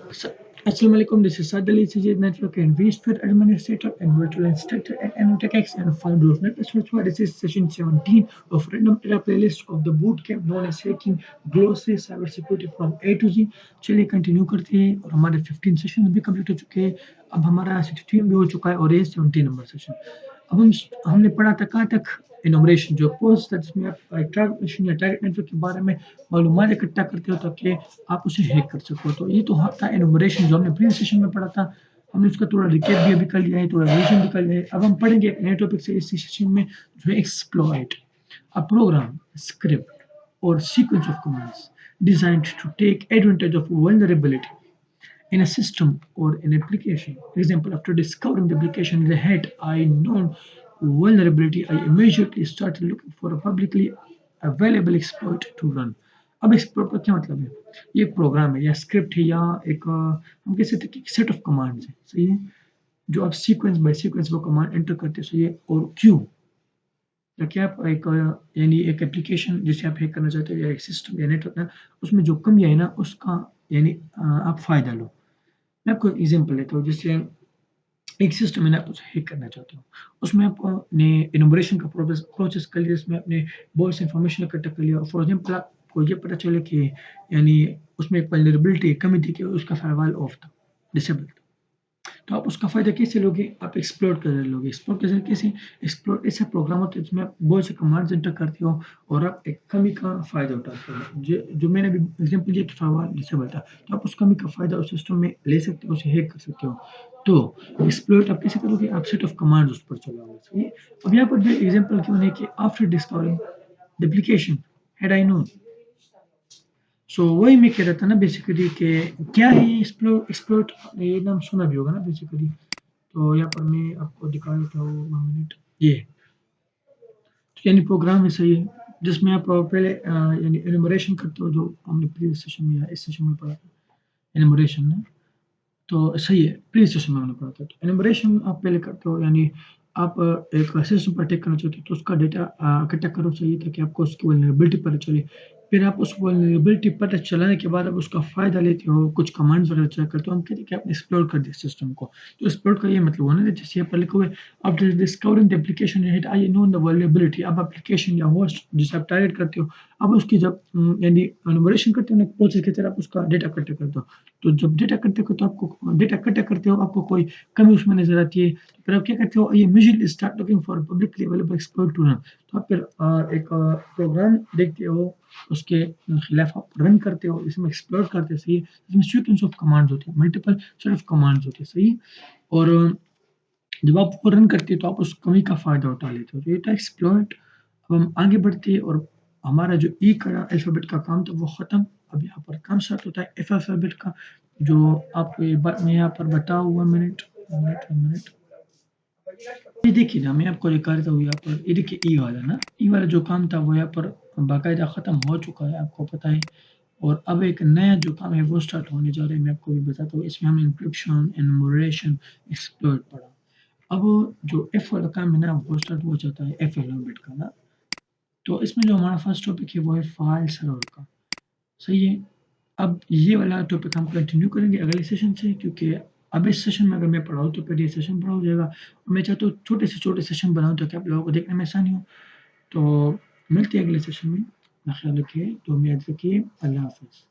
Assalamu alaikum, this is Sadali CJ Network and vSphere Administrator and Virtual Instructor at NOTechX and founder of NetSwitch. This is session 17 of Random Era playlist of the bootcamp known as Hacking Glossary CyberSecurity from A to Z. चलिए continue करते हैं और हमारे 15 session भी complete हो चुके हैं. अब हमारा 16 भी हो चुका है और ये 17 नंबर सेशन. अब हमने पढ़ा था कहाँ तक इनोग्रेशन जो पोस्ट है जिसमें आप टारगेट मशीन या टारगेट नेटवर्क के बारे में मालूमात इकट्ठा करते हो ताकि आप उसे हैक कर सको. तो ये तो था इनोग्रेशन जो हमने प्रीवियस सेशन में पढ़ा था. हमने उसका थोड़ा रिकेप भी अभी कर लिया है, थोड़ा रिवीजन भी कर लिया है. अब हम पढ़ेंगे एक नए टॉपिक से इस सेशन में जो है एक्सप्लॉइट अ प्रोग्राम स्क्रिप्ट और sequence of commands designed to take advantage of vulnerability in a system or an application. For example, after discovering the application had I known vulnerability, I immediately started looking for a publicly available exploit to run. अब explore का क्या मतलब है? ये एक programme है या script है या एक हम कह सकते हैं कि सेट ऑफ कमांड्स है, सही है, जो आप सीक्वेंस बाय सीक्वेंस वो कमांड एंटर करते हो, सही है. और क्यों, ताकि आप एक यानी एक एप्लीकेशन जिसे आप हैक करना चाहते हो या एक सिस्टम या नेटवर्क ना, उसमें जो कमियां है ना उसका यानी आप फायदा लो. मैं आपको एग्जांपल देता हूँ. जैसे एक सिस्टम है ना, आप उसे हैक करना चाहते हो, उसमें आपने इनोग्रेशन का प्रोसेस कर लिया, इसमें आपने बहुत सी इन्फॉर्मेशन इकट्ठा कर लिया. फॉर एग्जांपल आपको ये पता चले कि यानी उसमें एक वल्नरेबिलिटी कमी थी कि उसका फायरवॉल ऑफ था, डिसेबल था. तो आप उसका फ़ायदा कैसे लोगे? आप एक्सप्लोर कर लोगे. एक्सप्लोर कैसे? एक्सप्लोर ऐसा प्रोग्राम होता है जिसमें आप बहुत से कमांड्स एंटर करते हो और आप एक कमी का फ़ायदा उठाते हो. जो मैंने अभी एग्जांपल दिया कि फायरवॉल डिसेबल था, तो आप उस कमी का फ़ायदा उस सिस्टम में ले सकते हो, उसे हैक कर सकते हो. तो एक्सप्लोइट आप कैसे करोगे? आप सेट ऑफ कमांड्स उस पर चलाओगे, सही है. अब यहाँ पर भी एग्जांपल क्यों है कि after discovering the application had I known. So वही मैं कह रहा था ना बेसिकली कि क्या है ये एक्सप्लोइट, ये नाम सुना भी होगा ना बेसिकली. तो यहाँ पर मैं आपको दिखा देता हूँ 1 मिनट. ये तो यानी प्रोग्राम है, सही है, जिसमें आप पहले यानी एनुमरेशन करते हो, जो हमने प्रीवियस सेशन में या इस सेशन में पढ़ा था एनुमरेशन ना. तो सही है, प्रीवियस सेशन में हमने पढ़ा था. तो एनुमरेशन आप पहले करते हो, यानी आप एक सिस्टम पर अटैक करना चाहते हो तो उसका डेटा इकट्ठा करो, सही, ताकि आपको उसकी वल्नरेबिलिटी पता चले. फिर आप उस वल्नरेबिलिटी पता चलाने के बाद आप उसका फ़ायदा लेते हो, कुछ कमांड्स वगैरह चेक करते हो. हम कहते हैं कि आपने एक्सप्लोर कर दिया सिस्टम को. तो एक्सप्लोर का ये मतलब हुआ ना, जैसे यहाँ पर लिखा हुआ है after discovering the application had I known the vulnerability. अब एप्लीकेशन या होस्ट जिसे आप टारगेट करते हो, अब उसकी जब यानी एनुमरेशन करते हो ना, प्रोसेस की तरह आप उसका डेटा इकट्ठा करते हो. तो जब डेटा इकट्ठा करते हो तो आपको डेटा इकट्ठा करते हो, आपको कोई कमी उसमें नज़र आती है, तो फिर आप क्या करते हो? ये usually start looking for publicly available exploit to run. तो आप फिर एक प्रोग्राम देखते हो, उसके खिलाफ आप रन करते हो, इसमें एक्सप्लोर करते हो, सही है. इसमें सीक्वेंस ऑफ कमांड्स होती है, मल्टीपल सेट ऑफ कमांड्स होती है, सही. और जब आप वो रन करते हो तो आप उस कमी का फ़ायदा उठा लेते हो. तो ये था एक्सप्लॉइट. अब हम आगे बढ़ते हैं और हमारा जो ई का अल्फ़ाबेट का काम था वो ख़त्म. अब यहाँ पर काम स्टार्ट होता है एफ अल्फ़ाबेट का, जो आपको ये बात मैं यहाँ पर बताऊँ. 1 मिनट, 1 मिनट, 1 मिनट. ये देखिए ना, मैं आपको दिखा देता हूँ यहाँ पर. ये देखिए ई वाला ना, ई वाला जो काम था वो यहाँ पर बाकायदा ख़त्म हो चुका है, आपको पता है. और अब एक नया जो काम है वो स्टार्ट होने जा रहा है, मैं आपको भी बताता हूँ. इसमें हमने एन्क्रिप्शन, एनुमरेशन, एक्सप्लॉइट पढ़ा. अब जो एफ वाला काम है ना वो स्टार्ट हो जाता है एफ अल्फ़ाबेट का ना. तो इसमें जो हमारा फर्स्ट टॉपिक है वो है फाइल सर्वर का, सही है. अब ये वाला टॉपिक हम कंटिन्यू करेंगे अगले सेशन से, क्योंकि अब इस सेशन में अगर मैं पढ़ाऊँ तो फिर ये सेशन बड़ा हो जाएगा. और मैं चाहता हूँ छोटे से छोटे सेशन बनाऊँ ताकि आप लोगों को देखने में आसानी हो. तो मिलते हैं अगले सेशन में. अपना ख्याल रखिए, तो याद रखिए. अल्लाह हाफ़िज़.